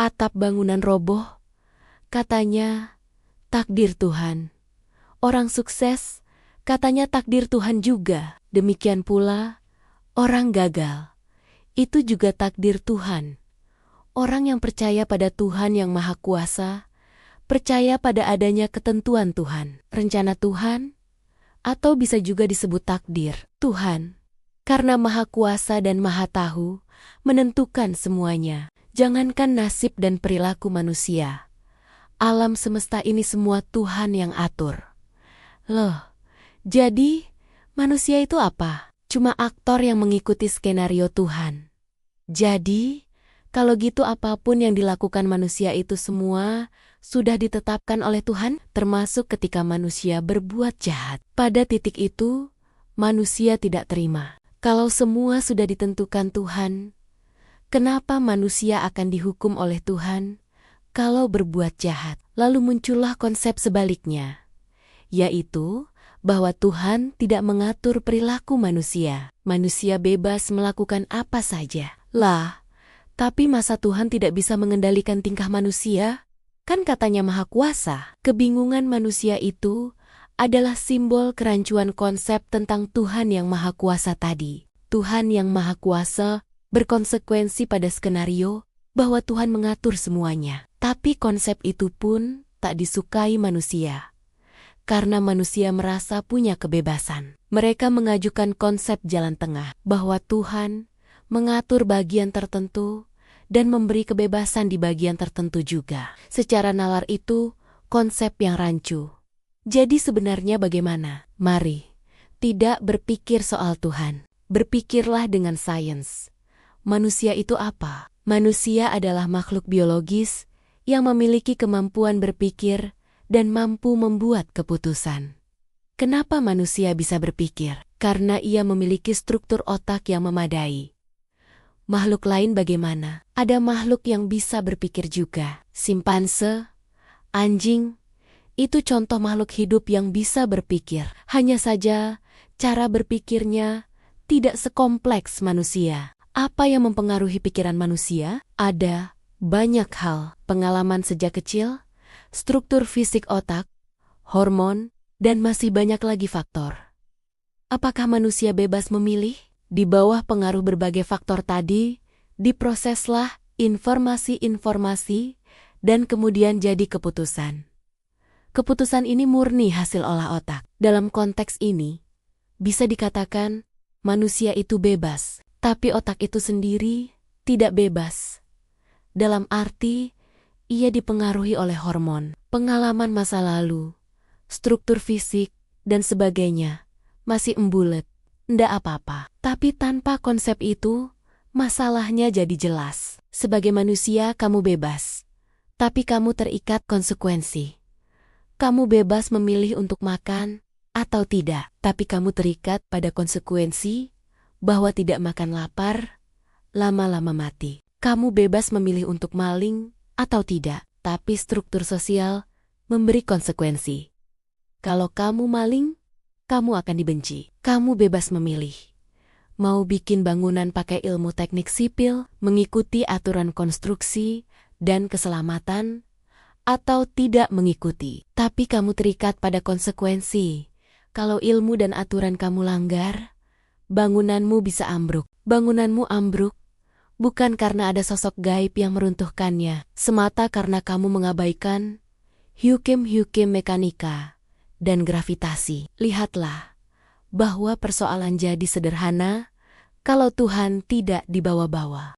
Atap bangunan roboh, katanya takdir Tuhan. Orang sukses, katanya takdir Tuhan juga. Demikian pula, orang gagal, itu juga takdir Tuhan. Orang yang percaya pada Tuhan yang Maha Kuasa, percaya pada adanya ketentuan Tuhan, rencana Tuhan, atau bisa juga disebut takdir Tuhan. Karena Maha Kuasa dan Maha Tahu, menentukan semuanya. Jangankan nasib dan perilaku manusia. Alam semesta ini semua Tuhan yang atur. Loh, jadi manusia itu apa? Cuma aktor yang mengikuti skenario Tuhan. Jadi, kalau gitu apapun yang dilakukan manusia itu semua sudah ditetapkan oleh Tuhan, termasuk ketika manusia berbuat jahat. Pada titik itu, manusia tidak terima. Kalau semua sudah ditentukan Tuhan, kenapa manusia akan dihukum oleh Tuhan kalau berbuat jahat? Lalu muncullah konsep sebaliknya, yaitu bahwa Tuhan tidak mengatur perilaku manusia. Manusia bebas melakukan apa saja. Lah, tapi masa Tuhan tidak bisa mengendalikan tingkah manusia? Kan katanya Maha Kuasa. Kebingungan manusia itu adalah simbol kerancuan konsep tentang Tuhan yang Maha Kuasa tadi. Tuhan yang Maha Kuasa berkonsekuensi pada skenario bahwa Tuhan mengatur semuanya. Tapi konsep itu pun tak disukai manusia. Karena manusia merasa punya kebebasan. Mereka mengajukan konsep jalan tengah, bahwa Tuhan mengatur bagian tertentu dan memberi kebebasan di bagian tertentu juga. Secara nalar itu konsep yang rancu. Jadi sebenarnya bagaimana? Mari, tidak berpikir soal Tuhan. Berpikirlah dengan sains. Manusia itu apa? Manusia adalah makhluk biologis yang memiliki kemampuan berpikir dan mampu membuat keputusan. Kenapa manusia bisa berpikir? Karena ia memiliki struktur otak yang memadai. Makhluk lain bagaimana? Ada makhluk yang bisa berpikir juga. Simpanse, anjing, itu contoh makhluk hidup yang bisa berpikir. Hanya saja, cara berpikirnya tidak sekompleks manusia. Apa yang mempengaruhi pikiran manusia? Ada banyak hal. Pengalaman sejak kecil, struktur fisik otak, hormon, dan masih banyak lagi faktor. Apakah manusia bebas memilih? Di bawah pengaruh berbagai faktor tadi, diproseslah informasi-informasi dan kemudian jadi keputusan. Keputusan ini murni hasil olah otak. Dalam konteks ini, bisa dikatakan manusia itu bebas, tapi otak itu sendiri tidak bebas. Dalam arti, ia dipengaruhi oleh hormon, pengalaman masa lalu, struktur fisik, dan sebagainya. Masih embulet, ndak apa-apa. Tapi tanpa konsep itu, masalahnya jadi jelas. Sebagai manusia, kamu bebas. Tapi kamu terikat konsekuensi. Kamu bebas memilih untuk makan atau tidak. Tapi kamu terikat pada konsekuensi bahwa tidak makan lapar, lama-lama mati. Kamu bebas memilih untuk maling atau tidak, tapi struktur sosial memberi konsekuensi. Kalau kamu maling, kamu akan dibenci. Kamu bebas memilih. Mau bikin bangunan pakai ilmu teknik sipil, mengikuti aturan konstruksi dan keselamatan, atau tidak mengikuti. Tapi kamu terikat pada konsekuensi. Kalau ilmu dan aturan kamu langgar, bangunanmu bisa ambruk. Bangunanmu ambruk bukan karena ada sosok gaib yang meruntuhkannya, semata karena kamu mengabaikan hukum-hukum mekanika dan gravitasi. Lihatlah bahwa persoalan jadi sederhana kalau Tuhan tidak dibawa-bawa.